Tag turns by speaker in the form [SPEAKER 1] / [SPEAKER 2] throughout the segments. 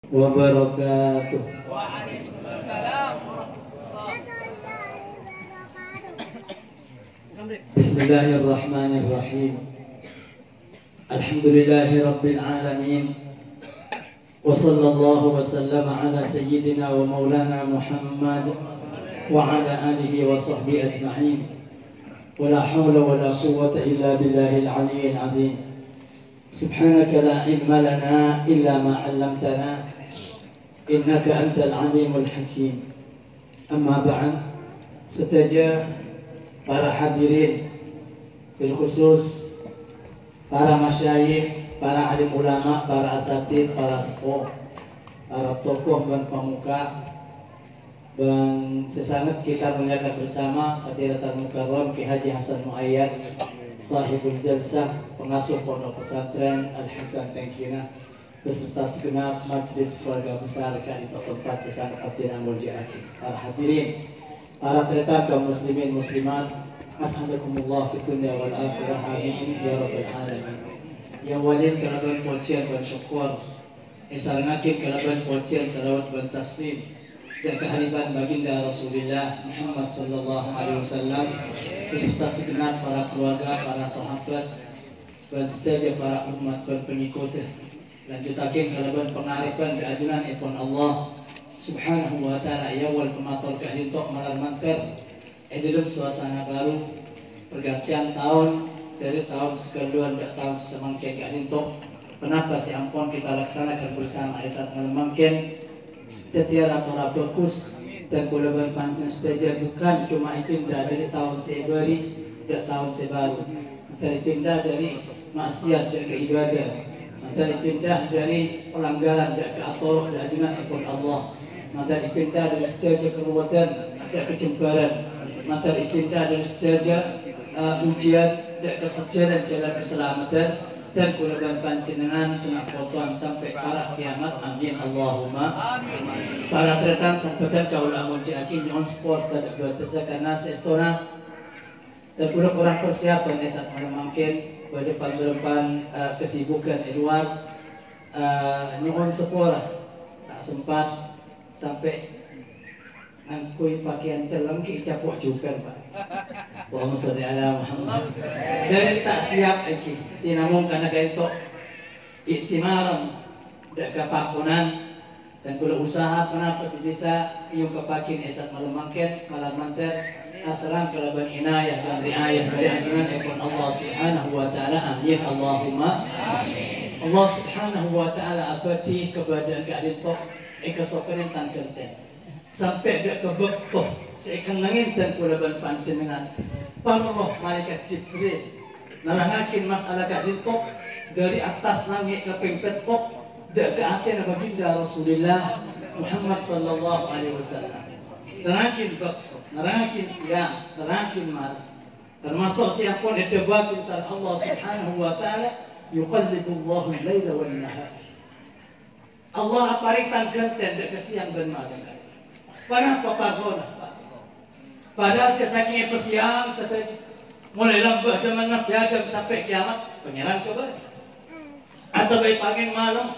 [SPEAKER 1] wabarakatuh.
[SPEAKER 2] Waalaikumsalam warahmatullahi wabarakatuh.
[SPEAKER 1] Bismillahirrahmanirrahim. Alhamdulillahi rabbil alamin. Wa sallallahu wa sallama ala sayyidina wa maulana Muhammad wa ala alihi wa sahbihi ajma'in. Wa la hawla wa la quwwata illa billahil aliyyil azim. Subhanaka la ilma lana illa ma 'allamtana innaka antal alimul hakim. Amma ba'd. Seteja para hadirin, bil khusus para masyayikh, para alim ulama, para asatid, para sepuh, para tokoh dan pemuka, dan sesangat kita muliakan bersama Hadiratul Mukarram Ki Haji Hasan Muayyad, sahibul jalsah, pengasuh pondok pesantren Al Hasan Tengkina, beserta segenap majelis keluarga besar kantor tempat sesangat abdina muljaaki. Para hadirin, para tretan kaum muslimin muslimat, ashabakumullah fi dunya wal akhirah, amin ya rabbal alamin. Ya walin kalaban pujian dan syukur, esangakin kalaban pujian salawat dan taslim dan kehadiran baginda Rasulullah Muhammad sallallahu alaihi wasallam beserta segenap para keluarga, para sahabat dan seteja para umat dan pengikutnya. Lanjutakin kalaban pengaripan keajunan ikon Allah subhanahu wa ta'ala ya wal pemator kehintok malam manter dalam suasana baru pergantian tahun dari tahun sekeluan ke tahun semangkin kehintok. Kenapa si ampun kita laksanakan bersama esat malam mangkin tetiara para bagus dan kulaban panjang seteja bukan cuma pindah dari tahun sebari ke tahun sebaru, dari pindah dari maksiat dan keibadah, dari pindah dari pelanggaran dan keatorok dan ajunan ikon Allah, maka dipindah dari seteja keruwetan dan kecembaran, maka dipindah dari seteja ujian dan kesejalan jalan keselamatan dan kulaban panjenengan senak potuan sampai para kiamat, amin Allahumma amin. Para tretan sahabat kaula muljaaki nyon sport dan bertesa karena seestona dan kurang persiapan esat malam mungkin pada depan kesibukan Edward nyon sepora tak sempat sampai angkui pakaian celem ki capok juga Pak. Allahumma sholli ala Muhammad. Dan tak siap lagi. Namun karena itu iktimaran dak kapakunan dan kudu usaha kenapa sih bisa yung kapakin esat malam mangken malam manter asran kalaban inayah dan riayah dari anjuran ikon Allah subhanahu wa ta'ala, amin Allahumma amin. Allah subhanahu wa ta'ala abadi kepada keadaan ikasokerin tan kenten sampai gak kebektoh seakan langit dan kulaban panjenengan paruh malaikat Jibril nalangakin masalah kadintok dari atas langit ke pengpetok dak ke akhir baginda Rasulullah Muhammad sallallahu alaihi wasallam. Nerangkin bektoh, nerangkin siang, nerangkin malam, termasuk siang pun ditebakin sareng Allah subhanahu wa ta'ala yuqallibullahu al-laila wan nahar. Allah aparitan genten dak ke siang dan malam. Kenapa pagona? Padahal saking pesiang saja mulai lambah zaman Nabi Adam sampai kiamat pengiran kebas. Atau baik pagi malam,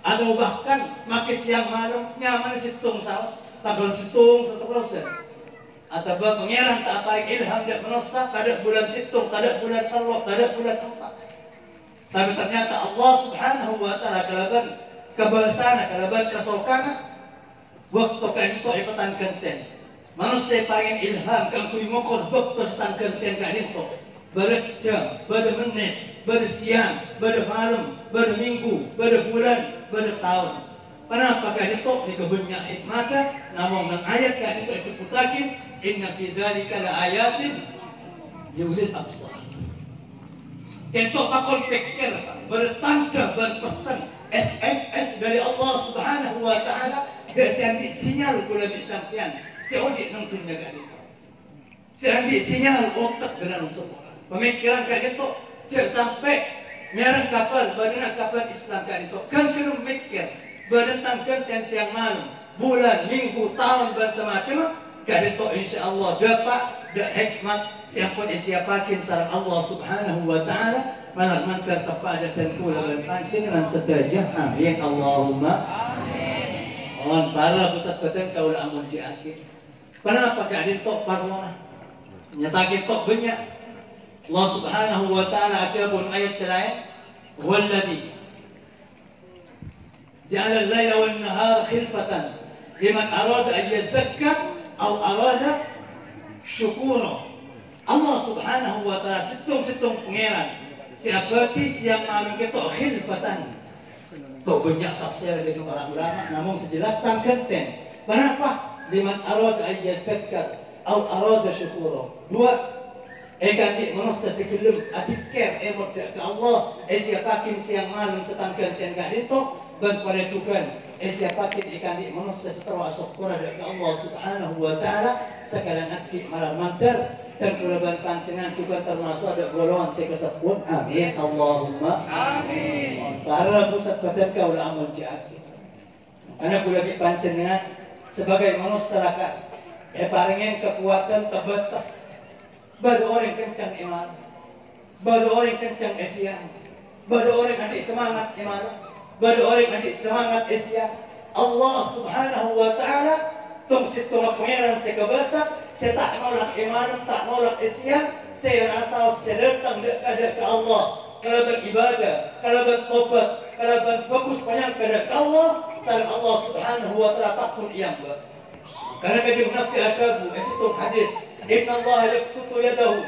[SPEAKER 1] atau bahkan makin siang malam nyaman situng saus, tabel situng 1%. Atau bah pengiran tak apa ilham dan menosak kada bulan situng, kada bulan telok, kada bulan tempat. Tapi ternyata Allah subhanahu wa ta'ala kalaban kebasahan, kalaban kesokangan waktu kanito ipatan kenten manusia paling ilham kang kuy mokor bektos tan kenten kanito berjam, bermenit, bersiang, bermalam, berminggu, berbulan, bertahun. Kenapa kanito ni kebanyak hikmata namun nang ayat kanito disebutakin inna fi dzalika la ayatin liulil absar. Kento pakon pikir bertanda berpesan SMS dari Allah subhanahu wa ta'ala dan seanti sinyal kula bi sampean seodik nang tunjaga itu seanti sinyal otak dengan semua pemikiran kayak gitu cek sampai mereng kapal badan kapal Islam kayak itu kan kena mikir berentang konten siang malam bulan minggu tahun dan semacam kayak itu insyaallah dapat dan hikmat siapapun siapakin sareng Allah subhanahu wa ta'ala malah mantar tepada dan kula dan panjenengan sedaja, amin Allahumma mohon para pusat beten kau ulah amun jiakin. Kenapa kadin tok parmona? Nyatakin tok banyak. Allah Subhanahu wa taala ajabun ayat selain huwallazi ja'ala al-laila wan-nahara khilfatan liman arada an yadhakkar aw arada syukura. Allah Subhanahu wa taala situng-situng pangeran siapa yang malam kita khilfatan. Tok banyak tafsir dari para ulama namun sejelas tangkenten. Kenapa? Liman arada an yadhakkar aw arada syukura. Dua kanti manusia sebelum atikir emot ke Allah siapakin siang malam setangkan tiang dito dan pada cukan siapakin kanti manusia setelah syukur ke Allah Subhanahu wa taala sekalian aktif malam mantar dan kulaban pancengan juga termasuk ada golongan saya kesebut amin Allahumma amin. Para pusat badan kau ulah amal jahat karena kulabi pancengan sebagai manusia paringin kekuatan terbatas. Baru orang kencang iman, baru orang kencang Asia, baru orang adik semangat iman, baru orang adik semangat Asia. Allah Subhanahu wa taala tung situ pangeran sekebasa, saya tak nolak iman, tak nolak Asia, saya rasa saya datang dekat ke Allah. Kalau beribadah, kalau bertobat, kalau berfokus banyak kepada Allah, salam Allah Subhanahu wa taala takun iyam. Karena kajian Nabi Akabu, itu hadis. Inna Allah yabsutu yadahu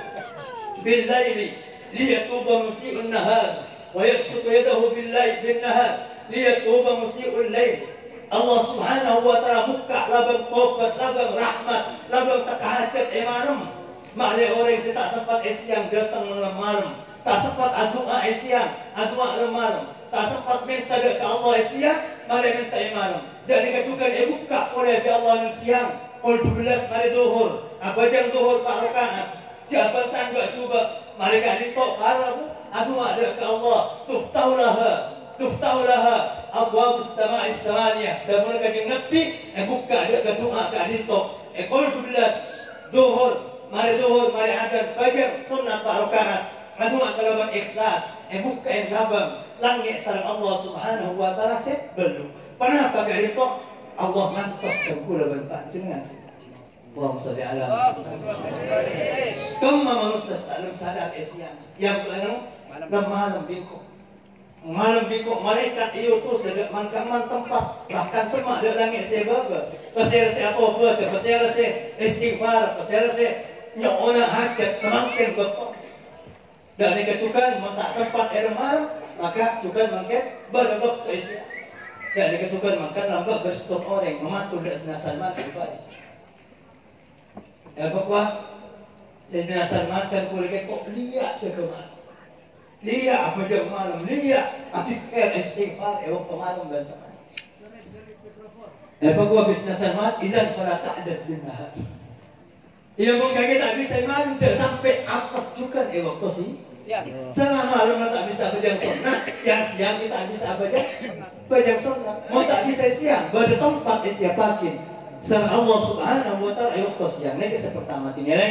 [SPEAKER 1] bil-laili liyatuba musii'un nahar wa yabsutu yadahu bil-laili bin-nahar liyatuba musii'ul lail. Allah Subhanahu wa taala buka labang tobat, labang rahmat, labang takahajat imanam. Makle orang yang tak sempat siang datang malam, tak sempat adua siang, adua malam, tak sempat minta ke Allah siang, makle minta imanam. Dan dikacukan buka oleh Allah yang siang. Ol 12 mari duhur, apa jam duhur Pak rakaat. Jabatan gak coba, mereka ditok parabu, adu ada ke Allah. Tuftaulah abwabus sama'i tsamaniyah. Dan mereka jeng Nabi buka ada ke doa ke ditok. Ol 12 duhur, mari adan fajar sunnah Pak rakaat. Adu kalaban ikhlas, buka yang labang langit sareng Allah Subhanahu wa taala sebelum. Kenapa gak ditok? Allah mantas dan kula berpanjenengan Allahumma sholli ala Kama manusia tak sadar esian yang kelanu malam bingkok malaikat iyo tu sedek mangkaman tempat bahkan semak dek langit saya baba pasal saya apa pasal saya istighfar pasal saya nyona hajat semakin betul dan dikecukan tak sempat malam maka cukan mungkin berdebak ke esian. Ya, diketukan makan lambat berstop orang mematul dari Salman Al-Farisi. Ya, pokoknya Sayyidina Salman kan kuliah kok lihat cekaman, lihat apa jam malam, lihat atikir istighfar, waktu malam dan sama. Ya, pokoknya Sayyidina Salman izan pada ta'jaz bin nahar. Ia mungkin tak bisa iman sampai atas juga waktu sih. Selama malam tak bisa bejang sunnah, yang siang kita bisa bejang sunnah. Mau tak bisa siang, bertempat siapakin. Sama Allah Subhanahu wa taala waktu siang. Ini pertama tinere.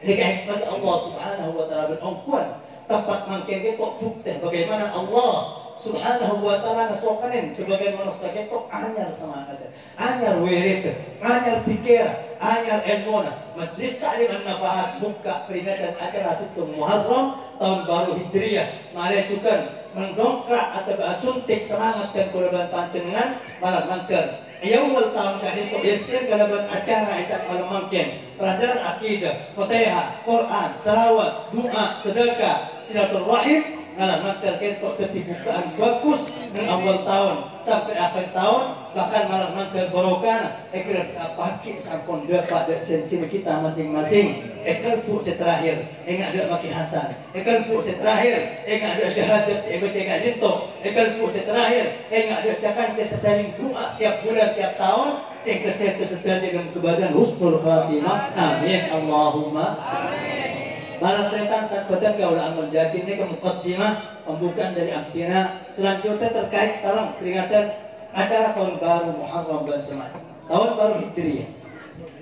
[SPEAKER 1] Ini hikmat Allah Subhanahu wa taala berongkuan tempat mangken kita bukti bagaimana Allah Subhanahu wa taala nasokanin sebagai manusia kita anyar semangat, anyar wirid, anyar pikir, anyar ilmona. Majlis Ta'lim An-Nafahat buka peringatan acara situ Muharram tahun baru Hijriah. Mari juga mendongkrak atau suntik semangat dan korban panjenengan malam mangker. Yaumul tahun itu biasanya kalaban acara isak malam mangken. Pelajaran akidah, Fatihah, Quran, salawat, doa, sedekah, silaturahim. Malam mangker kita bukaan bagus dari awal tahun sampai akhir tahun, bahkan malam mangker barokah. Ekres pakai sampun dapat dari cincin kita masing-masing. Ekalpu terakhir, enggak ada makin hasan. Ekalpu terakhir, enggak ada syahadat sebaca enggak dinto. Ekalpu terakhir, enggak ada cakan saling doa tiap bulan tiap tahun. Sehingga saya tersedia dengan kebadan husnul khatimah. Amin Allahumma amin. Para tretan saat badan kau ulah amal jakin ini ke muqaddimah pembukaan dari Aktina. Selanjutnya terkait salam peringatan acara tahun baru Muharram dan Semat tahun baru Hijriah.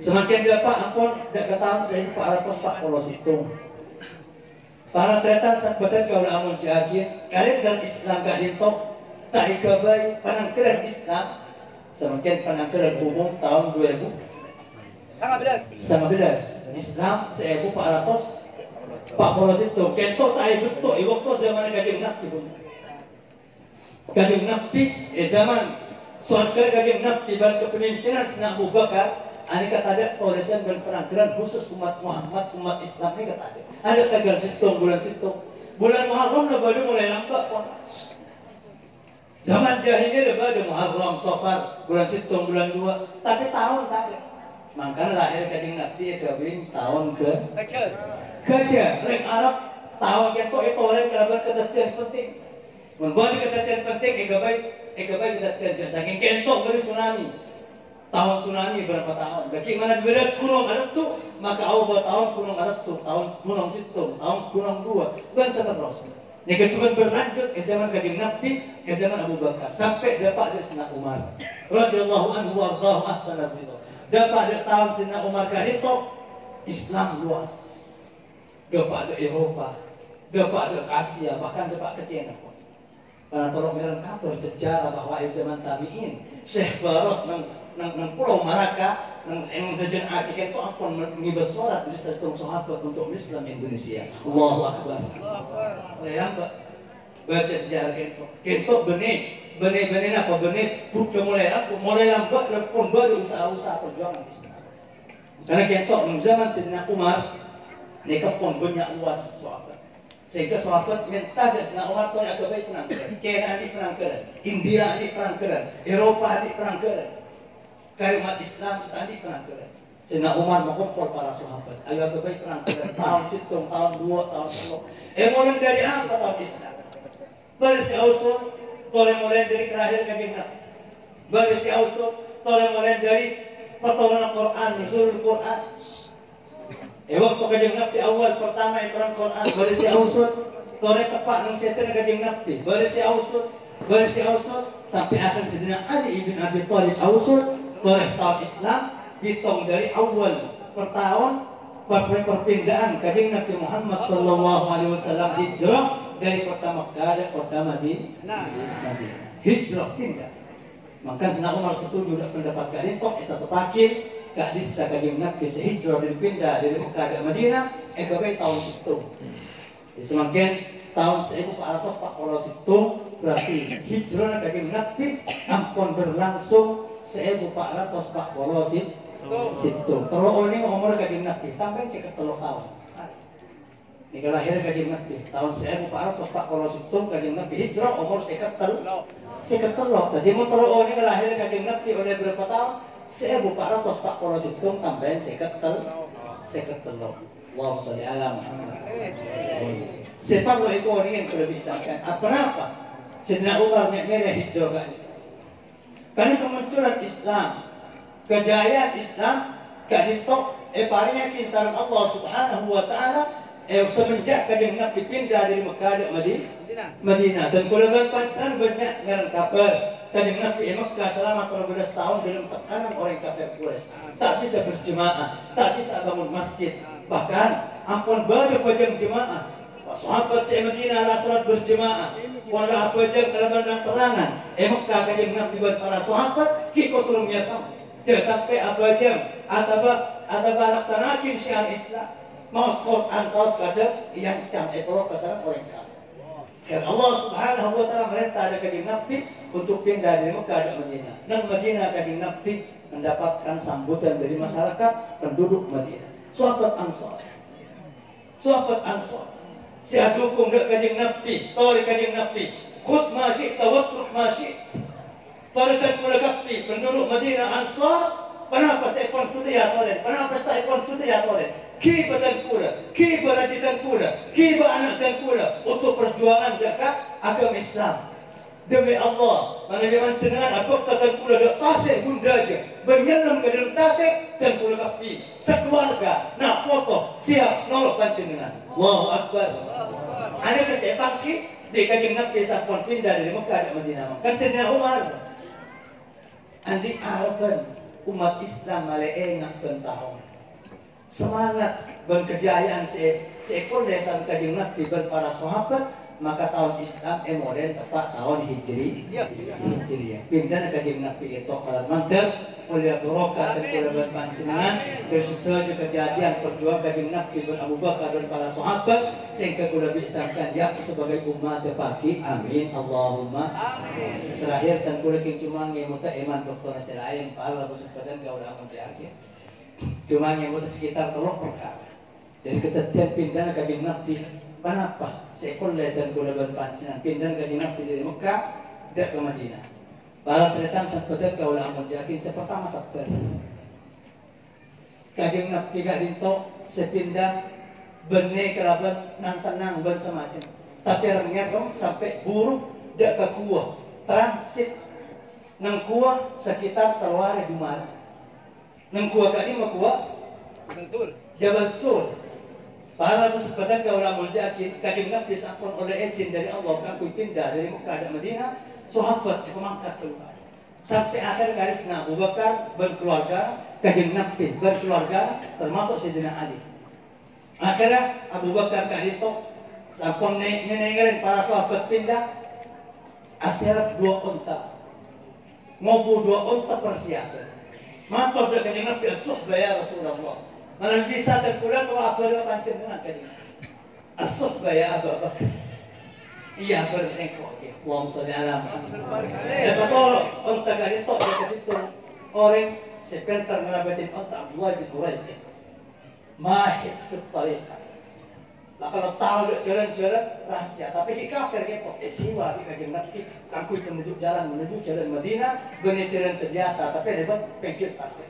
[SPEAKER 1] Semakin dapat ampun dekat tahun saya Pak 140 itu. Para tretan saat badan kau ulah amal jakin kalian dalam Islam gak dintok tak ikabai panangkelan Islam Semakin penangkalan umum tahun 2019 Islam 1447 kento tayo betul iwak to zaman Kanjeng Nabi pun Kanjeng Nabi zaman suatu Kanjeng Nabi dan kepemimpinan Sayyidina Abu Bakar ani kata ada tulisan dan penangkalan khusus umat Muhammad umat Islam ini kata ada tanggal situng bulan Muharram lah baru mulai nampak pun zaman jahiliyah dah ada Muharram, Safar, bulan Situng, bulan 2, tapi tahun tak ada. Makanya lahir Kanjeng Nabi jawabin tahun kerja. Orang Arab tahun itu orang kerabat kedatian penting. Membuat kedatian penting, ikabai kedatian jasa. Saking kentok dari tsunami. Tahun tsunami berapa tahun? Bagaimana beda gunung Arab tu, maka awal tahun gunung Arab tu, tahun gunung Situng, tahun gunung 2, dan seterusnya. Ini cuma berlanjut ke zaman Kanjeng Nabi, ke zaman Abu Bakar, sampai dapat di Sayyidina Umar. Radhiyallahu anhu warḍahu ahsana itu. Dapat di tahun Sayyidina Umar kan itu Islam luas. Dapat di Eropa, dapat di Asia, bahkan dapat ke China. Karena tolong mereka kabar sejarah bahwa di zaman Tabi'in, Syekh Baros nang Pulau Malaka, nang Kajian Aceh itu ampun ngibas sholat di satu sahabat untuk Islam Indonesia. Allahu Akbar. Oleh apa? Baca sejarah kento benih apa benih bukan mulai lambat pun baru usaha perjuangan Islam. Karena kento zaman Sayyidina Umar mereka pun banyak luas sahabat. Sehingga sahabat minta dari Sayyidina Umar pun agak baik penangkalan. China di penangkalan, India di penangkalan, Eropa di penangkalan. Kaya umat Islam tadi penangkalan. Sayyidina Umar mengumpul para sahabat. Ayo agak baik penangkalan. Tahun situng, tahun 2, tahun 10. Mulai dari apa tahun Islam? Berisi ausul, mulai dari kelahiran Kanjeng Nabi. Berisi ausul, mulai dari pertolongan Quran, nuzul Quran. Waktu Kanjeng Nabi awal pertama Quran Quran berisi ausul, tepat nang setan Kanjeng Nabi. Berisi ausul sampai akhir Sayyidina Ali ibn Abi Thalib ausul. Tahun Islam hitung dari awal pertahun perpindahan Kanjeng Nabi Muhammad sallallahu alaihi wasallam hijrah dari kota Makkah dan kota Madinah. Hijrah pindah. Maka Sayyidina Umar setuju dengan pendapat kali tok kita tepakin gak bisa Kanjeng Nabi sehijrah dari pindah dari Makkah ke Madinah ekabai tahun situ. Semakin tahun 1447 berarti hijrah Kanjeng Nabi ampun berlangsung 1447 situ. Terus ini umur Kanjeng Nabi tambah 30 tahun. Ini lahir Kanjeng Nabi tahun 1447 Kanjeng Nabi hijrah umur 50 tahun. Jadi mau terus ini lahir Kanjeng Nabi oleh berapa tahun? 1447 tambahin 50 tahun. Allahumma sholli ala Muhammad. Sebab itu ini yang perlu disangkan. Apa? Sayyidina Umar merah hijrah kali. Karena kemunculan Islam, kejayaan Islam, kadito paringnya kisaran Allah Subhanahu wa taala semenjak Kanjeng Nabi pindah dari Mekah ke Madinah. Dan kulaban pancan banyak ngarang kabar Kanjeng Nabi Mekah selama 12 tahun dalam tekanan orang kafir Quraisy. Tak bisa berjemaah, tak bisa bangun masjid. Bahkan ampun baru pajang jemaah. Sahabat si Madinah lah salat berjemaah. Wala apa jam dalam terangan. Mekah Kanjeng Nabi dan para sahabat kita turun nyata. Jangan sampai apa jam atau laksanakin syiar Islam. Mau Quran saus kadang yang jam ekor kesalahan orang kafir. Dan Allah Subhanahu wa taala merintah ada Kanjeng Nabi untuk pindah dari Mekah ke Madinah. Dan Madinah Kanjeng Nabi mendapatkan sambutan dari masyarakat penduduk Madinah. Sahabat Ansar. Saya dukung dek Kanjeng Nabi, tori Kanjeng Nabi. Khud ma syi'ta watruk ma syi'ta. Tarikan pula Nabi, penduduk Madinah Ansar. Kenapa saya pun tutia toren? Kenapa saya pun tutia toren? Kiba dan pula, kiba rajitan pula, kiba anak dan pula untuk perjuangan dekat agama Islam. Demi Allah, manajemen cenderan aku dan pula dek tasik bundaja, menyelam ke dalam tasik dan pula kapi. Sekeluarga nak foto siap nolok panjenengan. Allahu Akbar. Ada kesehatan bangkit di Kanjeng Nabi saat pindah dari Mekah ke Madinah. Kan Sayyidina Umar andi araban umat Islam malai enak tahun. Semangat dan kejayaan seekor desa Kanjeng Nabi dan para sahabat maka tahun Islam modern tepat tahun Hijriah. Pindah ke Kanjeng Nabi itu kalau mantar oleh barokah dan kulaban panjenengan bersetuju kejadian perjuangan Kanjeng Nabi bin Abu Bakar dan para sahabat sehingga kula bisakan ya sebagai umat pagi. Amin Allahumma amin. Terakhir dan kula king cuma ngemuta iman dokter selain para kesempatan gaul amun di akhir. Cuma ngemuta sekitar 3 perkara. Dari ketetian pindah ke Kanjeng Nabi. Kenapa? Seekor dan kulaban panjenengan pindah Kanjeng Nabi dari Mekah dak ke Madinah. Para peretan sepetet kau amun jakin sepertama sabar. Kanjeng Nabi gak dinto sepindah benih kerabat nang tenang ben semacam. Tapi orangnya dong sampai buruk dak ke kuah transit nang kuah sekitar terwari Dumar. Nang kuah kali mah kuah Jabal Tur. Para sepetet kau amun jakin Kanjeng Nabi sampun oleh izin dari Allah sampai pindah dari Mekah ke Madinah. Sahabat itu mangkat keluar sampai akhir garis Abu Bakar berkeluarga Kanjeng Nabi berkeluarga termasuk Sayyidina Ali. Akhirnya Abu Bakar kadito sampun menenggerin para sahabat pindah asirat 2 unta ngobu 2 unta persiapan matur dari Kanjeng Nabi as-suhbah ya Rasulullah malah bisa terkulang kalau apa yang panjenengan Kanjeng as-suhbah ya Abu Bakar. Iya bersengkok. Allahumma sholli ala Muhammad. Ya betul. Untuk kali itu dia ke situ orang sebentar merabatin otak Abdullah bin Uraid. Mahir fit tariqah. Lah kalau tahu jalan-jalan rahasia, tapi di kafir gitu. Siwa di Kanjeng Nabi kangku menuju jalan Madinah, benih jalan sebiasa, tapi dapat pengkir pasir.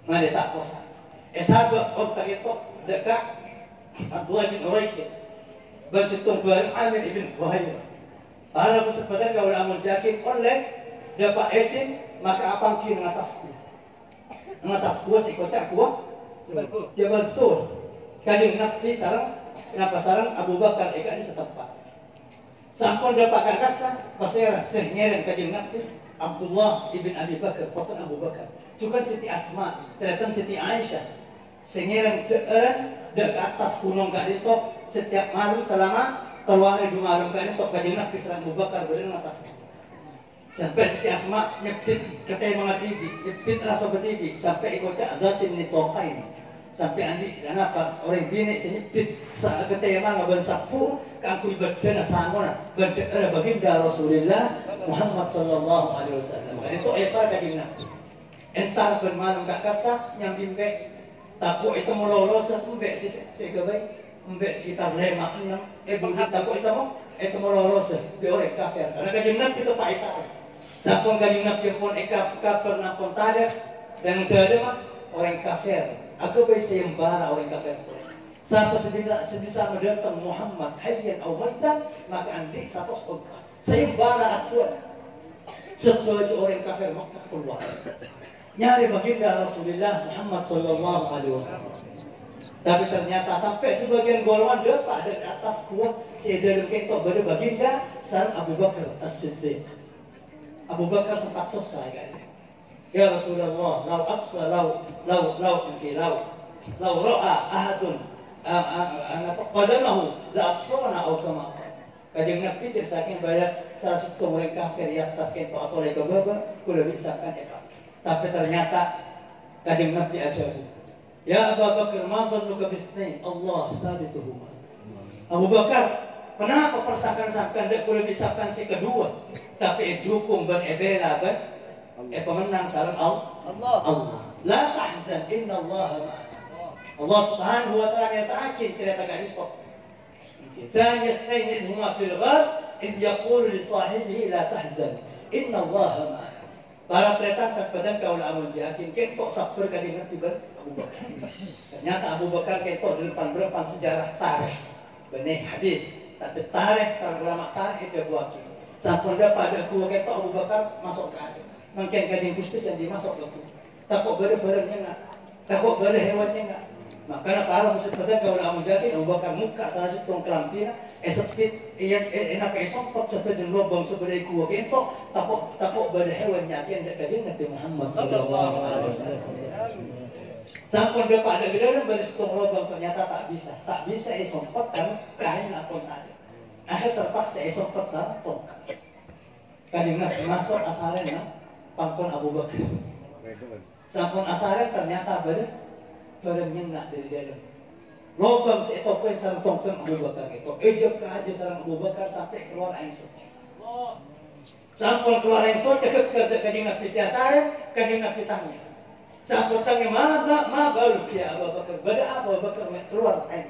[SPEAKER 1] Nah dia tak kosa. Sahabat otak itu dekat Abdullah bin Uraid. Bercetung bareng Amir ibn Fuhair. Para kesempatan kau amun jakin oleh dapat etin maka apang kiri ngatasku. Ngatasku si kocak kuah Jabal Tur. Kanjeng Nabi sarang kenapa sarang Abu Bakar eka di setempat. Sampun dapat kakasa pasir senyeren Kanjeng Nabi Abdullah ibn Abi Bakar potong Abu Bakar. Juga Siti Asma, ternyata Siti Aisyah. Senyeren dek atas gunung gak ditok setiap malam selama keluar 2 malam gak ditok Kanjeng Nabi Abu Bakar berdiri atas sampai Siti Asma nyepit ketemu mga tibi nyepit rasa betibi sampai ikocak zatin nitokain sampai andi kenapa orang bini senyepit saat ketemu mga bansapu kangku ibadah nasangona berdera baginda Rasulullah Muhammad sallallahu alaihi wasallam itu apa Kanjeng Nabi entar bermalam gak kasah yang bimbe tapo itu melolosa mbek si gabay mbek sekitar 5-6 bulan tapo itu melolosa be orang kafir karena Kanjeng Nabi itu paisar sampun Kanjeng Nabi pun kafir napun tada dan ada mah orang kafir aku be sayembara orang kafir sampai sebisa mendatang Muhammad hayyan aw maitan maka andik satu sayembara atuan setuju orang kafir Makkah keluar nyari baginda Rasulullah Muhammad sallallahu alaihi wasallam. Tapi ternyata sampai sebagian golongan dapat ada di atas kuah sedang ketok pada baginda sareng Abu Bakar As-Siddiq. Abu Bakar sempat selesai kan. Ya Rasulullah, lau absa lau ra'a ahadun qadamahu la absarna aw kama. Kanjeng Nabi ceritakan pada salah satu orang kafir di atas ketok atau leka baba kula bisa kan tapi ternyata Kanjeng Nabi ajabu. Ya Abu Bakar, ma dhannuka bisnain? Allah thabituhuma. Abu Bakar, kenapa persangkaan-sangkaan dia boleh bisahkan si kedua? Tapi dukung ben ebela ben pemenang sareng Allah. La tahzan inna Allah ma'ana. Allah Subhanahu wa ta'ala yang terakhir cerita kali itu. Thani isnain huma fil ghar idh yaqulu li sahibihi la tahzan inna Allah ma'ana. Para tretan sepadan kau amun jakin kentok sabar Kanjeng Nabi Abu Bakar. Ternyata Abu Bakar kentok di depan sejarah tarikh. Benih hadis, tapi tarikh sareng ulama tarikh itu buaki. Sampun pada kuwa kentok Abu Bakar masuk ke air. Mungkin Kanjeng Gusti janji masuk ke kuwa. Takut bareng-barengnya enggak. Takut bareng hewannya enggak. Makanya para sepadan kau amun jakin Abu Bakar muka salah satu kelampina sepit enak esok seperti lubang seperti kuah kentok tapok pada hewan nyakian Kanjeng Nabi Muhammad sallallahu alaihi wasallam. Sampun dapat ada bidaran pada setong lubang ternyata tak bisa esok kan kain apun ada. Akhir terpaksa esok petsa tongkat. Kanjeng Nabi masuk asalnya pangkon Abu Bakar. Sampun asalnya ternyata bareng nyenyak dari dalam. Lobang si itu pun sarang tongkat Abu Bakar itu. Ejek ke aja sarang Abu Bakar sampai keluar air suci. Sampun keluar air suci ke kanjeng Nabi si asalnya, kanjeng Nabi tanya. Sampun tanya ma baru ya Abu Bakar. Bada Abu Bakar keluar air.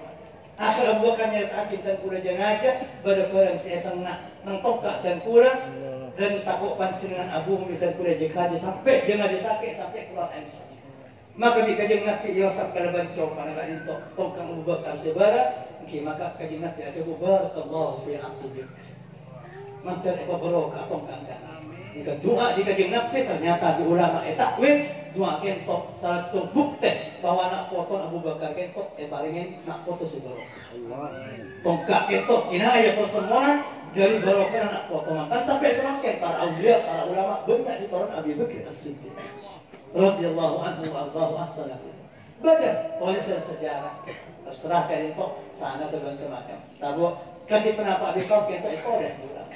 [SPEAKER 1] Akhir Abu Bakar nyeritakin dan kura jenazah pada barang si esang nang tongkat dan kura dan takut pancingan Abu dan kura jekaja sampai jenazah sakit sampai keluar air suci. Maka di kajeng Nabi Yosef kalaban coba pada itu tongkang Abu Bakar sebara, maka kajeng Nabi ada barakallahu fi aqibik. Mantan apa barokah tongkang kan. Jika doa di kajeng Nabi ternyata di ulama takwil doa kentok salah satu bukti bahwa nak foto Abu Bakar kentok paringin nak foto si barokah. Tongkang kentok kinaya persemuan dari barokah nak foto makan sampai semakin para aulia para ulama banyak diturun Abu Bakar As-Siddiq radhiyallahu anhu wa Allahu ahsana. Baca tulis sejarah terserah kali itu sana teman semacam. Tahu kan di penapa bisos kita itu ada sebulan.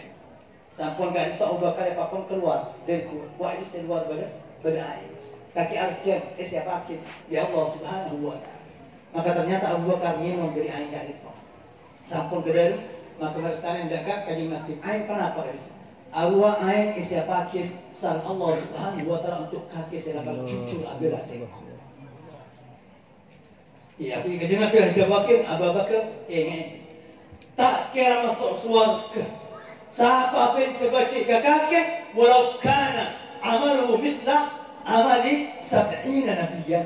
[SPEAKER 1] Sampun gak itu Abu Bakar apapun keluar dari wah ini keluar berair. Kaki arjen siapa akhir ya Allah Subhanahu wa taala. Maka ternyata Abu Bakar minum dari air dari itu. Sampun ke dalam maka bersama dekat kanjeng Nabi. Air kenapa dari sini? Arwah air siapa akhir sang Allah Subhanahu wa taala untuk kaki silakan cucu Abi Rasul. Iya, aku kanjeng Nabi harus wakil Abu Bakar ingin tak kira masuk surga. Siapa pun sebaca kakek walau kana amalu misla amali 70 nabiyan.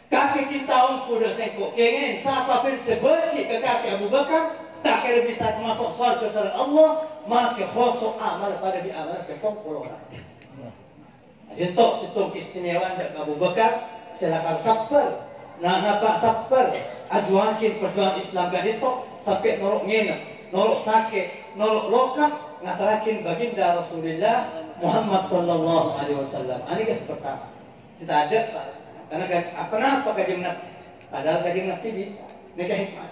[SPEAKER 1] Kakek cintawan kuda sengkok ingin siapa pun sebaca kakek Abu Bakar tak kira bisa masuk surga bersama Allah maka khusus amal pada di amal ketong orang. Jadi tok situng keistimewaan dari Abu Bakar silakan sabar. Nah napa sabar ajuakin perjuangan Islam kan itu sampai norok ngena. Nolok sakit, nolok lokak, ngatarakin baginda Rasulullah Muhammad sallallahu alaihi wasallam. Ini pertama. Kita ada Pak. Karena apa kajeng Nabi? Padahal kajeng Nabi bisa. Ini hikmah.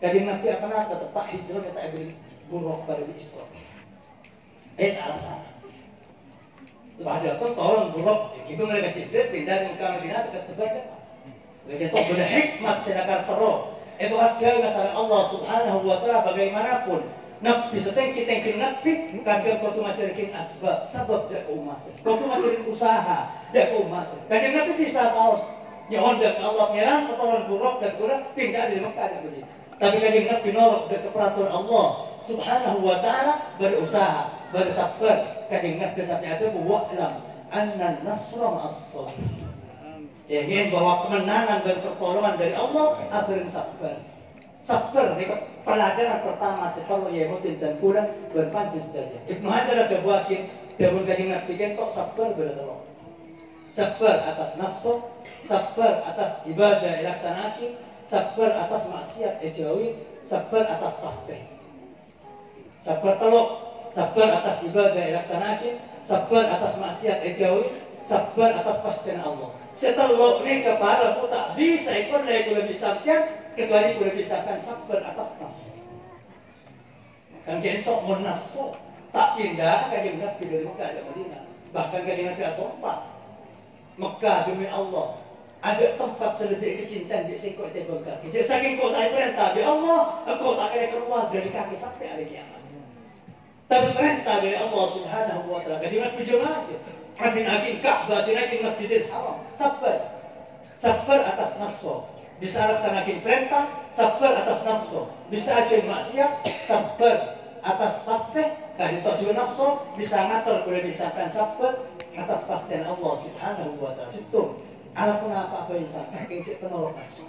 [SPEAKER 1] Kajeng Nabi apa tepat hijrah kita ambil buruk pada Islam. Alasan. Padahal tolong buruk. Kita mereka cipta pindah ke Madinah sekat terbaca. Mereka tahu benar hikmat sedekah terus. Itu ada masalah Allah Subhanahu wa taala bagaimanapun Nabi setengki Nabi kadang kau tu macam sebab dak umat kau tu macam usaha dak umat kadang Nabi bisa saus ya honda Allah menyerang pertolongan buruk dan kurang pindah dari Mekah dan Madinah tapi kadang Nabi norok dak peraturan Allah Subhanahu wa taala berusaha bersabar kadang Nabi sampai ada wa'lam anna nasra ma'as-sabr. Ingin bahwa kemenangan dan pertolongan dari Allah akan sabar. Sabar ini pelajaran pertama separuh Yahudim dan kurang berpanjang saja. Ibnu Hajar ada buatin daun kajing Nabi kok sabar bertolong. Sabar atas nafsu, sabar atas ibadah ilaksanakin, sabar atas maksiat ejauhi, sabar atas pasti. Sabar telok, sabar atas ibadah ilaksanakin, sabar atas maksiat ejauhi, sabar atas pastian Allah. Setelah ini kepala aku tak bisa ikut lagi lebih sampian kecuali aku lebih sampian sabar atas nafsu. Kan kentok menafsu tak pindah kajing Nabi dari Mekah ke Madinah. Bahkan kajing Nabi asompat Mekah demi Allah. Ada tempat seledih kecintaan di singkok tebal kaki. Jadi saking kau tak perintah dari Allah, kau tak akan keluar dari kaki sampai hari kiamat. Tapi perintah dari Allah Subhanahu wa taala kajing Nabi jangan aja. Atin Ka'bah, atin Masjidil Haram. Sabar atas nafsu. Bisa laksanakan perintah, sabar atas nafsu. Bisa aja maksiat, sabar atas pasti. Kalau itu juga nafsu, bisa ngatur boleh misalkan sabar atas pastian Allah Subhanahu wa taala. Situ. Ala pun apa yang sampai kencik penolak nafsu.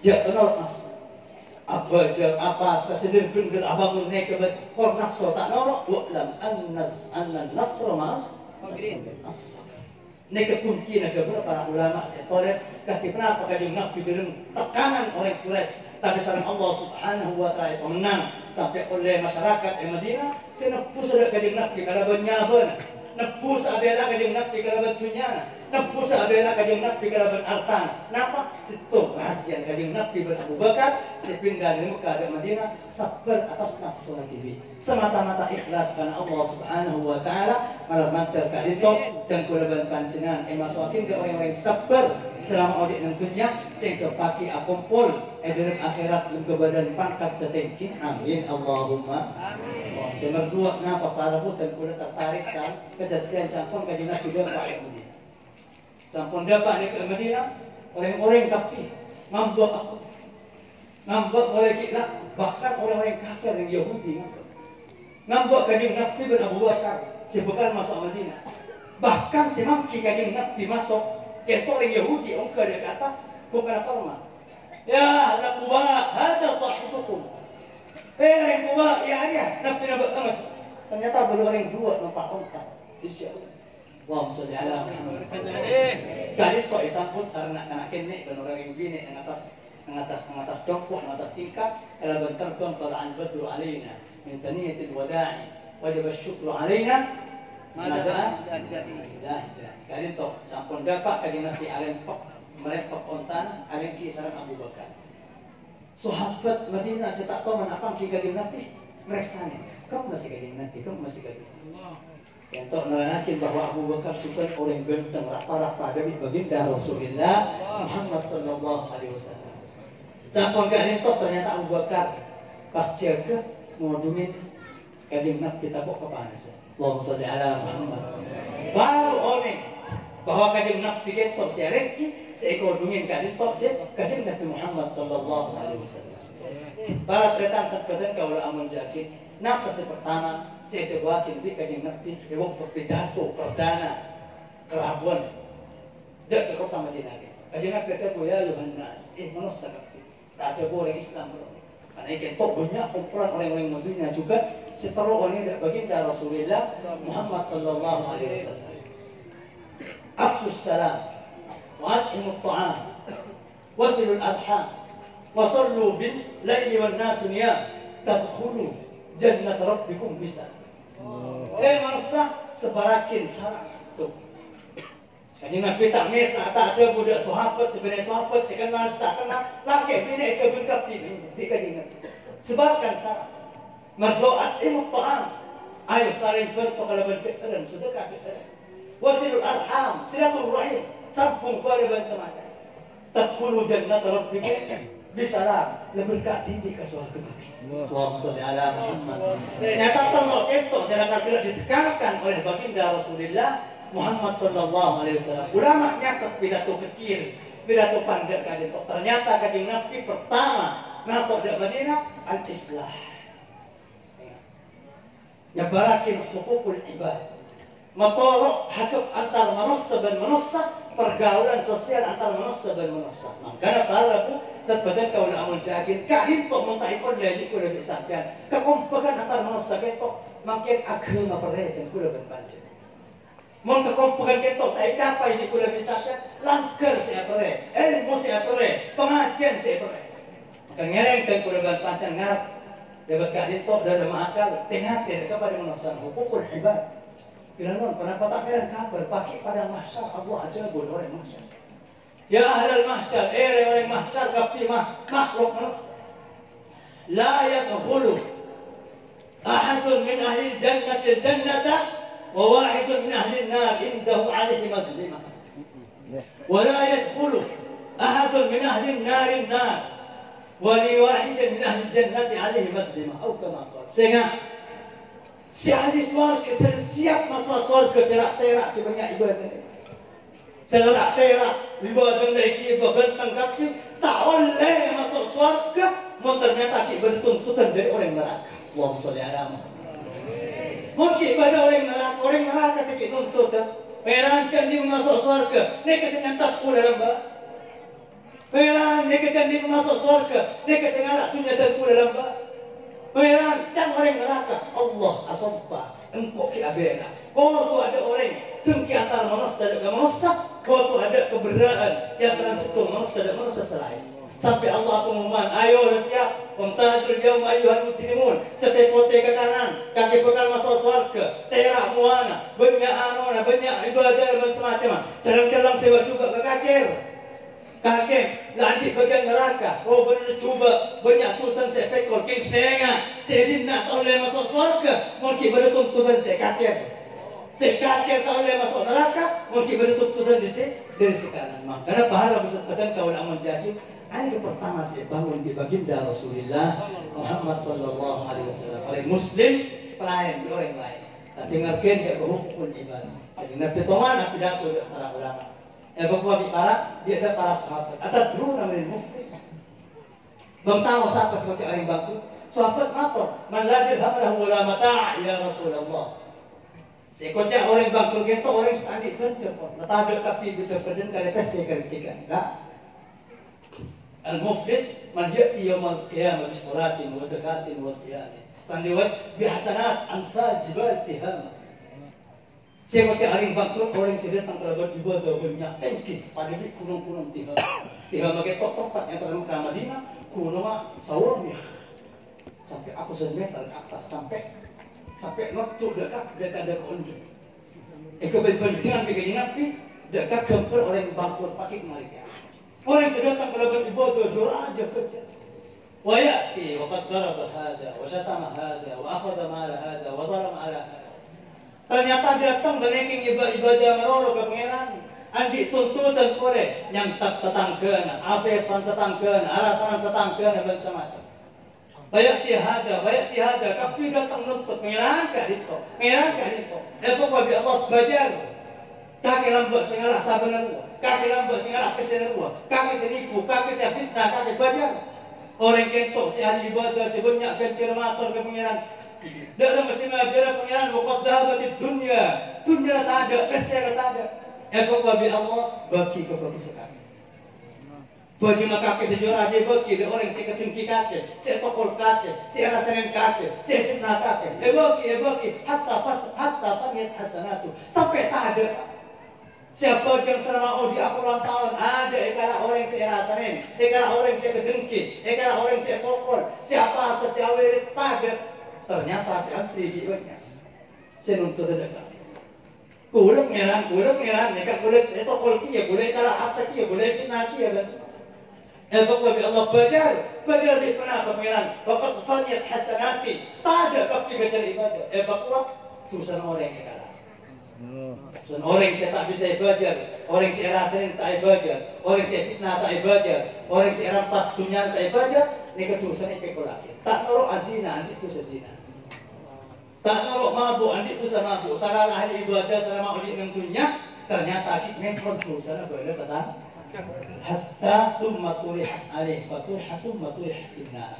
[SPEAKER 1] Jak penolak nafsu. Apa sesedih pun abang naik ke kor nafsu tak norok wa'lam anna nasra mas naik kunci nak para ulama setores kati kenapa kajing Nabi dalam tekanan oleh Quraisy tapi sareng Allah Subhanahu wa taala pemenang sampai oleh masyarakat Madinah senepus ada kajing Nabi kalau benyaban nepus abela kajing Nabi kalau betunyana Nebus abela kajing Nabi kalaban artan. Napa? Situ rahasian kajing Nabi bin Abu Bakar sepindah dari Mekah ke Madinah sabar atas nafsu nabi. Semata-mata ikhlas karena Allah Subhanahu wa taala malamantar kadito dan kulaban panjenengan masukin ke orang-orang sabar selama audit tentunya sehingga pagi akumpul dalam akhirat ke badan pangkat setinggi. Amin Allahumma amin. Nomor dua, napa para dan kula tertarik sama kejadian sampun kajing Nabi dan Pak Madinah. Sampun dapat di Madinah, orang-orang kafir ngambek aku, ngambek oleh kita, bahkan orang-orang kafir yang Yahudi ngambek kajing Nabi bin Abu Bakar sebekal masuk Madinah. Bahkan semangki kajing Nabi masuk, itu orang Yahudi ongkar di atas, bukan apa-apa. Ya, Nabi ada sahibukum. Orang tua, ya aja, Nabi amat. Ternyata baru orang dua nampak ongkar. Insyaallah. Allahumma sholli ala Muhammad. Kali kok isambut sarana kana kene ben orang yang bini nang atas jongkok nang atas tingkat ala bentar kon tala'an badru alaina min thaniyatil wada'i wajib asyukru alaina mada la kali to sampun dapat kali Nabi alen pok merepok ontan alen ki sareng Abu Bakar. Sahabat Madinah saya tak tahu mana apa ki kali Nabi mereksane. Kamu masih kali Nabi, kamu masih kali Allah. Yang nerangkan bahwa Abu Bakar bukan orang ganteng rapa-rapa dari baginda Rasulullah Muhammad sallallahu alaihi wasallam. Sampun kali itu ternyata Abu Bakar pas jaga ngodumin kajing Nabi tabok kepanasan. Allahumma sholli ala Muhammad. Baru oning bahwa kajing Nabi itu sereki seekor dungin kali itu kajing Nabi Muhammad sallallahu alaihi wasallam. Para tretan sepedan kalau amun jakin. Napa pertama saya tebakin di kajing Nabi lewat pidato perdana kerabuan dari kota Madinah. Kajing Nabi kata ya Yohanes, manusia kafir, tak ada orang Islam bro. Karena ikan tok banyak kumpulan orang-orang Madinah juga setelah ini dari baginda Rasulullah Muhammad sallallahu alaihi wasallam. Afsus salam, wa'at'imut ta'am, wasilul adham, wasallu bil laili wan nas niyam, tadkhulu jannat rabbikum bisa. Manusia sebarakin salam tuh. Kanjeng Nabi tak mes tak ada budak sahabat sebenarnya sahabat sekenal tak kenal laki bini ke bengkap di kanjeng Nabi. Sebarkan salam. Mardoat imut ta'am. Ayo saling berpengalaman cekaran sedekah cekaran. Wasilul arham silaturahim sambung keluarga semacam. Tadkhulu jannat rabbikum bisalam leberkati di surga Nabi. Allahumma sholli ala Muhammad. Ternyata tolong itu saya bila ditekankan oleh baginda Rasulullah Muhammad sallallahu alaihi wasallam. Ulama nyatet pidato kecil, pidato panjang kali itu. Ternyata kajing Nabi pertama masuk di Madinah al-Islah. Nyabarakin hukukul ibad. Motorok hakuk antar manusia dan manusia, pergaulan sosial antar manusia dan manusia. Makanya kalau sebagai kau nak menjaga, kalian kok mentai lagi kau lebih sampean. Kekompakan antar manusia kita makin agama perhatian kau lebih banyak. Mau kekompakan kita tak capai ini kau lebih sampean. Langkar siapa ilmu siapa pengajian siapa. Kengereng dan kau lebih panjang ngarap. Dapat kalian kok dari makal tengah kepada manusia hukukul ibad. Kiranon, kenapa tak kira kabar pagi pada mahsyar Allah aja boleh orang mahsyar. Ya ahlal mahsyar, orang mahsyar kapi makhluk manusia. La yadkhulu ahadun min ahli jannati jannata wa wahidun min ahli an-nar indahu alaihi mazlimah. Wa la yadkhulu ahadun min ahli an-nar an-nar wa li wahidin min ahli jannati alaihi mazlimah. Atau kama qala. Sehingga si ahli surga siap masuk surga serak terak sebanyak ibadah. Serak terak ibadah lagi ibadah tanggapi tak oleh masuk surga. Mau ternyata kita bertuntutan dari orang neraka. Allahumma sholli ala Muhammad. Mungkin ibadah orang neraka sakit tuntut. Perancang dia masuk surga. Ni kesengatan tak dalam bak. Peran ni kecantik masuk surga. Ni kesengalat tunya tak dalam bak. Merancang orang neraka Allah asompa engkau ki abena. Kau tu ada orang tengki antara manusia dan manusia. Kau tu ada keberadaan yang transitu manusia dan manusia selain. Sampai Allah pengumuman, ayo dah siap. Wamtazul yaum ayyuhal mujrimun. Setepote ke kanan, kaki pegang masuk surga. Terak muana, banyak anona, banyak ibadah dan semacam. Sedang sewa juga ke kafir. Kafir, lanjut bagian neraka. Oh benar cuba banyak tulisan saya pekor, king senga, saya nak tahu le masuk surga. Mungkin baru tuntutan saya kafir. Saya kafir tahu le masuk neraka. Mungkin baru tuntutan dari sekarang. Makanya pahala besar badan kau nak menjadi. Hari pertama saya bangun di baginda Rasulullah Muhammad sallallahu alaihi wasallam. Orang muslim lain, orang lain. Tapi ngerken dia berhukum ibadah. Jadi nabi tongan nabi datuk para ulama. Bahwa di para dia ada para sahabat. Ada dulu namanya muflis. Bangtawa siapa seperti orang bangku. Sahabat matur, man ladil hamalahu ulama ta' ya Rasulullah. Saya kocak orang bangku gitu orang standik kan cepat. Nata ada kapi bicara kada pasti kerjakan. Enggak. Al-muflis man ya'ti yawmal qiyamah bi salatin wa zakatin wa siyamin. Tandiwat bi hasanat amsal jibal tiham. Saya baca aring bangkrut orang sedang tangkal ibadah banyak tengki pada di kunung-kunung tiham. Tiham bagi tempat yang terlalu ke Madinah, kunung mah sawahnya. Sampai aku semeter ke atas sampai waktu dekat ada konjung. Kebetulan begini nabi dekat gempur orang bangkrut pakai kemarin. Orang sedang melakukan ibadah jurah aja kerja. Wa ya'ti wa qad daraba hada wa syatama hada wa akhadha mala hada wa dharama ala hada. Ternyata datang menengking ibadah merolo ke pangeran. Andi tuntutan oleh yang tak tetangkeun, apes tetangkeun, alasan tetangkeun dan semacam. Wa ya'ti hada, tapi datang nuntut pangeran ka dito. Pangeran ka dito. Eko wa bi Allah bajar. Kaki lambak sengalak sabenerua, kaki lambak sengalak kesenerua, kaki senipu, kaki saya fitnah, kaki bajar. Orang kentok si ahli ibadah sebanyak kencermator ke pangeran. Dalam mesti mengajar pangeran waqad dhahabatid dunya. Dunya tak ada, kesehatan tak ada. Eko wabi Allah bagi kepada sekali. Baju kaki sejurah aja bagi orang si ketinggi kaki, si tokol kaki, si rasanen kaki, si fitnah kaki. Bagi hatta faniyat hasanatu sampai tak ada. Siapa yang selama di aku ulang tahun ada ikalah orang yang saya rasain, ikalah orang yang saya kedengki, ikalah orang yang saya kokol, siapa sesiawirit pada ternyata saya tingginya. Saya nuntut dekat. Kulit merah, nekat kulit itu kolki ya, kulit kalah harta kia, kulit fitnah kia dan sebagainya. Bahwa Allah bajar di pernah pangeran, bahwa faniyat hasanati, tak ada kaki baca ibadah. Bahwa tulisan orang yang kalah. Dan orang yang saya tak bisa ibadah, orang yang saya rasain tak ibadah, orang yang saya fitnah tak ibadah, orang yang saya rampas dunia tak ibadah, ini ketulisan spekulasi. Tak norok azina, itu sezina. Tak norok mabuk, itu sama mabuk. Salah ahli ibadah, salah mau di dunia, ternyata kita kontrol boleh kata. Hatta tumma tulihat alih, fatuha tumma tulihat finna.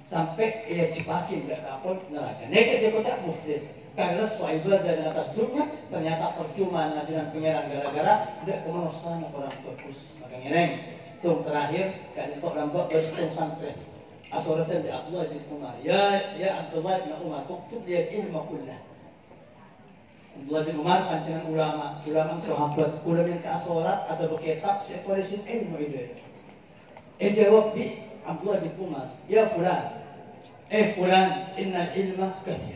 [SPEAKER 1] Sampai ia cepakin tidak kapal neraka. Ini saya kocak muflis. Karena sesuai ibadah dan atas dunia ternyata percuma dengan pangeran gara-gara tidak kemanusiaan orang fokus. Maka ngereng setung terakhir kan itu lambat bersetung santri. Asoratan di Abdullah bin Umar. Ya Abdullah bin Umar, tuktub dia ilmu kullah. Abdullah bin Umar panjangan ulama sahabat, ulama yang ke asorat ada berkitab sekorisin ilmu itu. Jawab bi Abdullah bin Umar, ya fulan, fulan, innal ilma kathir.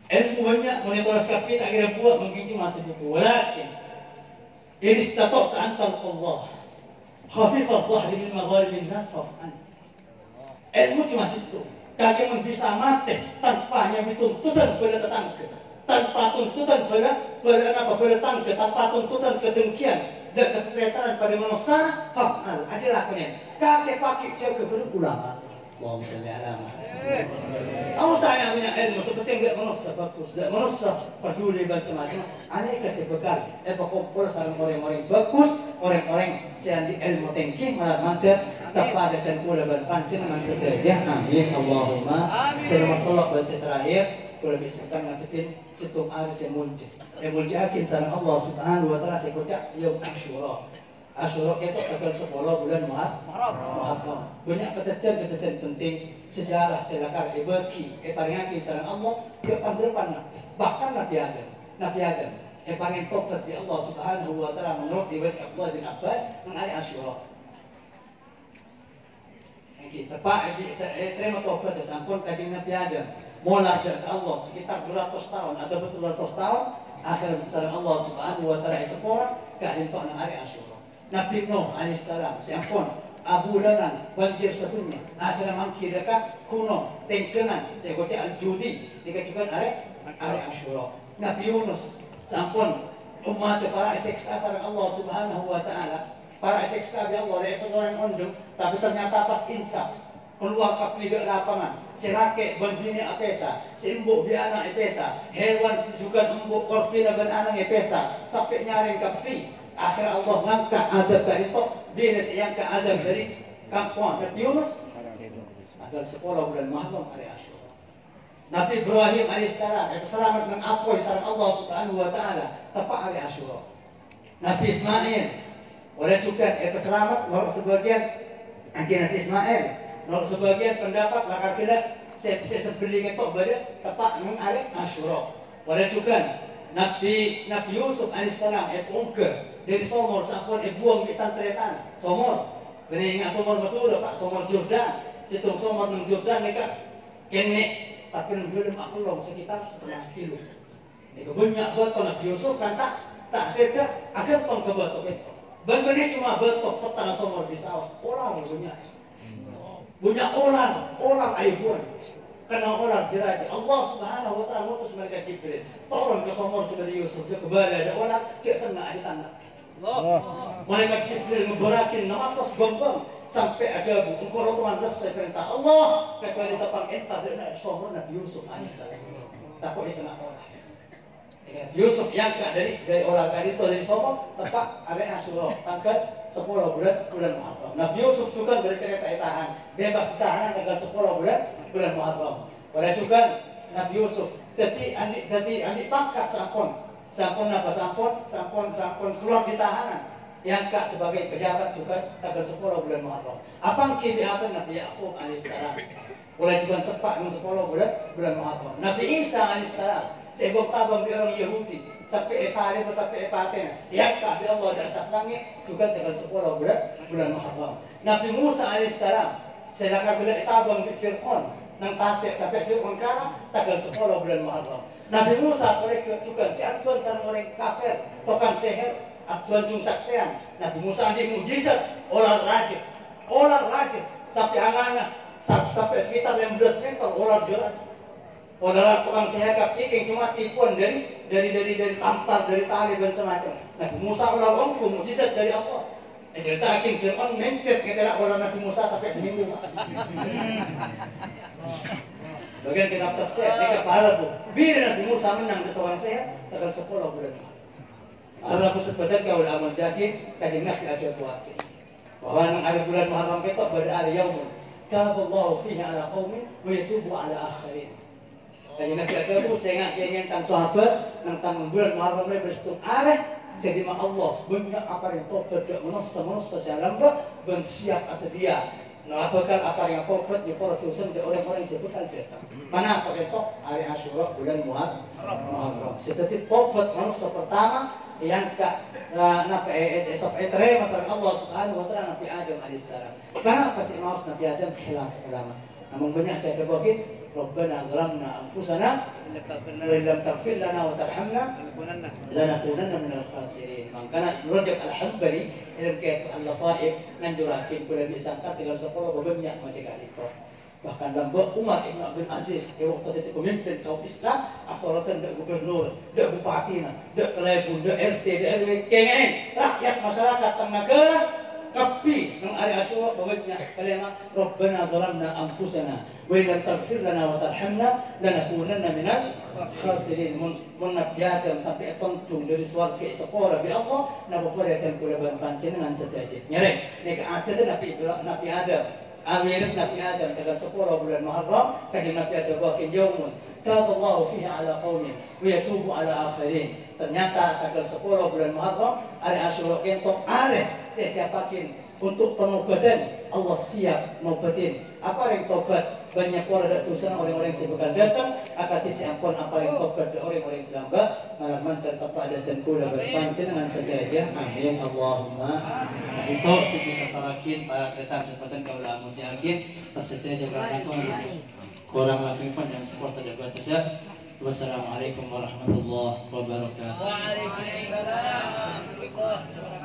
[SPEAKER 1] Ilmu banyak, monitor kapi tak kira buat mungkin cuma sebuku. Walakin ini istata'ta an talqallah khafif al-dhahri min magharibin nas faf'an. Ilmu cuma situ. Kaki bisa mati tanpa hanya tuntutan pada tetangga, tanpa tuntutan pada tetangga, tanpa tuntutan kedengkian dan kesetaraan pada manusia. Faf'al, ada lakunya. Kaki pakai jauh berulama. Allahumma salli ala Muhammad. Kalau saya punya ilmu seperti yang tidak manusia bagus, tidak manusia peduli dan semacam, aneh kasih bekal. Kumpul sama orang-orang bagus, orang-orang yang di ilmu tinggi malah mantap tepat dan pula berpanjang sekerja. Amin. Allahumma. Selamat tolak dan terakhir. Kalau bisa kita ngagetin situng alis yang muncul. Yang muncul akin sama Allah Subhanahu Wa Taala saya kocak Yaum Ashura. Ashura itu tanggal 10 bulan Muharram. Banyak kejadian penting sejarah selakar ibaki paringakin sareng Allah depan bahkan Nabi Adam paling tobat di Allah Subhanahu Wa Taala menurut riwayat Abdullah bin Abbas mengenai Ashura. Kita pak terima tobat sampun Kanjeng Nabi Adam mulai dari Allah sekitar 200 tahun ada betul 200 tahun akhirnya besar Allah Subhanahu wa taala sepora kadin tok nang hari Asyura. Nabi Nuh alaihissalam sampun abulanan banjir sedunia akhirnya mangki dekat kuno tengkenan saya goce al-judi dikajukan hari Asyura. Nabi Yunus sampun umat para seksa sareng Allah Subhanahu wa taala para seksa bi Allah itu orang undung tapi ternyata pas insaf keluar kapli di lapangan serake bandini apesa simbuk di anak apesa hewan juga embuk korpina dan anak apesa sampai nyaring kapli akhir Allah ngangkat adab dari itu binis yang ke adab dari kampung Nabi Yunus agar 10 bulan Muharram hari Asyura. Nabi Ibrahim alaihissalam selamat mengapoy sareng Allah Subhanahu wa taala tepat hari Asyura. Nabi Ismail oleh juga keselamat menurut sebagian Nabi Ismail menurut sebagian pendapat maka kira sebeling itu pada tepat dengan hari Asyura. Oleh juga Nabi Yusuf alaihissalam ungker dari Somor sampun buang di tantretan Somor benih ingat Somor betul Pak Somor Jordan situ Somor nang Jordan mereka kene tapi belum aku sekitar setengah kilo. Itu banyak betul Nabi Yusuf kan tak seda akan tong ke betul itu. Benih cuma betul petang Somor di saus orang punya orang ayuan. Karena orang jeraja Allah Subhanahu wa taala mutus mereka Jibril tolong ke Somor sebagai Yusuf dia kembali ada orang cek senang di tanah Allah mereka Jibril ngeberakin nama atas gombang sampai ada bu engkau rotuan resep perintah Allah kecuali tepang entah dan Somor Nabi Yusuf alaihissalam tak kok isna orang Yusuf yang dari orang tadi itu dari Somor tepat hari Asyura tanggal 10 bulan Muharram. Nabi Yusuf juga bercerita tahan bebas tahanan tanggal 10 bulan Muharram. Oleh juga Nabi Yusuf jadi anik pangkat sampun keluar di tahanan yang kak sebagai pejabat juga tanggal 10 bulan Muharram. Apa yang diatur Nabi Yakub alaihissalam oleh juga tepat 10 bulan Muharram. Nabi Isa alaihissalam sebab tabang di orang Yahudi sampai esari sampai epaten yang kak di Allah di atas langit juga tanggal 10 bulan Muharram. Nabi Musa alaihissalam silakan bila tabang di Fir'aun nang tasik sampai Fir'aun kalah tanggal 10 bulan Muharram. Nabi Musa mereka juga si atuan sarang orang kafir tokan seher atuan cung saktian. Nabi Musa di mujizat olah rajin sampai angana sampai sekitar 15 meter olah jalan. Orang tukang sehat iking cuma tipuan dari tampar dari tali dan semacam. Nabi Musa orang ongku mujizat dari Allah. Cerita aking Fir'aun mencet kita orang Nabi Musa sampai seminggu. Bagian kita tafsir tiga pahala bu. Bila Nabi Musa menang di tukang sehat tanggal 10 bulan. Allah bersepakat kau amal jadi Kanjeng Nabi ajar buatnya. Bahwa nang ada bulan Muharram kita pada hari Yaumun. Taballahu fihi ala qaumin wa yatubu ala akharin. Kanjeng Nabi ajar bu saya ingin tentang sahabat tentang bulan Muharram ini bersetung areh sedima Allah banyak apa yang tobat tidak manusia saya lembut dan siap asedia. Melaporkan apa yang tobat di para dosen di orang-orang yang sebutkan datang. Mana apa itu hari Asyura bulan Muharram. Seperti tobat manusia pertama yang sampai masalah Allah Subhanahu wa taala Nabi Adam alaihissalam. Kenapa sih mau Nabi Adam khilaf ulama? Namun banyak saya terbagi Rabbana zalamna anfusana wa illam taghfir lana wa tarhamna lanakunanna minal khasirin. Makanya Rajab Al-Hanbali dalam kitab Al-Lataif menjurakin kuliah disangka 310 banyak macam itu. Bahkan dalam Umar Ibn Abdul Aziz waktu itu pemimpin kaum Islam asalkan dak gubernur, dak bupati, dak kelebun, dak RT, dak RW, kengeng rakyat masyarakat negara kapi nang hari Asyura bawanya kalimat Rabbana zalamna anfusana wa illam taghfir lana wa tarhamna lanakunanna minal khasirin. Mun Nabi Adam sampai tontung dari swarga sepora bi Allah nabukuratan kulaban panjenengan sedaya nyereng nek ada Nabi Adam awirat Nabi Adam tanggal 10 bulan Muharram kanjeng Nabi Adam wakin yaumun taballahu fihi ala qaumin wa yatubu ala akhirin. Ternyata tanggal 10 bulan Muharram hari Asyura kentok areh sesiapakin untuk pengobatan, Allah siap ngobatin. Apa yang tobat? Banyak orang ada tulisan orang-orang yang bakal datang akan disiapkan apa yang tobat dan orang-orang yang selamba malaman tertepat ada dan kula berpanjenengan saja. Amin Allahumma. Itu sisi satarakin para kereta sepatan kaulah mujakin peserta jaga lingkungan kurang lebih panjang support ada batas ya. Wassalamualaikum warahmatullahi wabarakatuh.
[SPEAKER 2] Waalaikumsalam.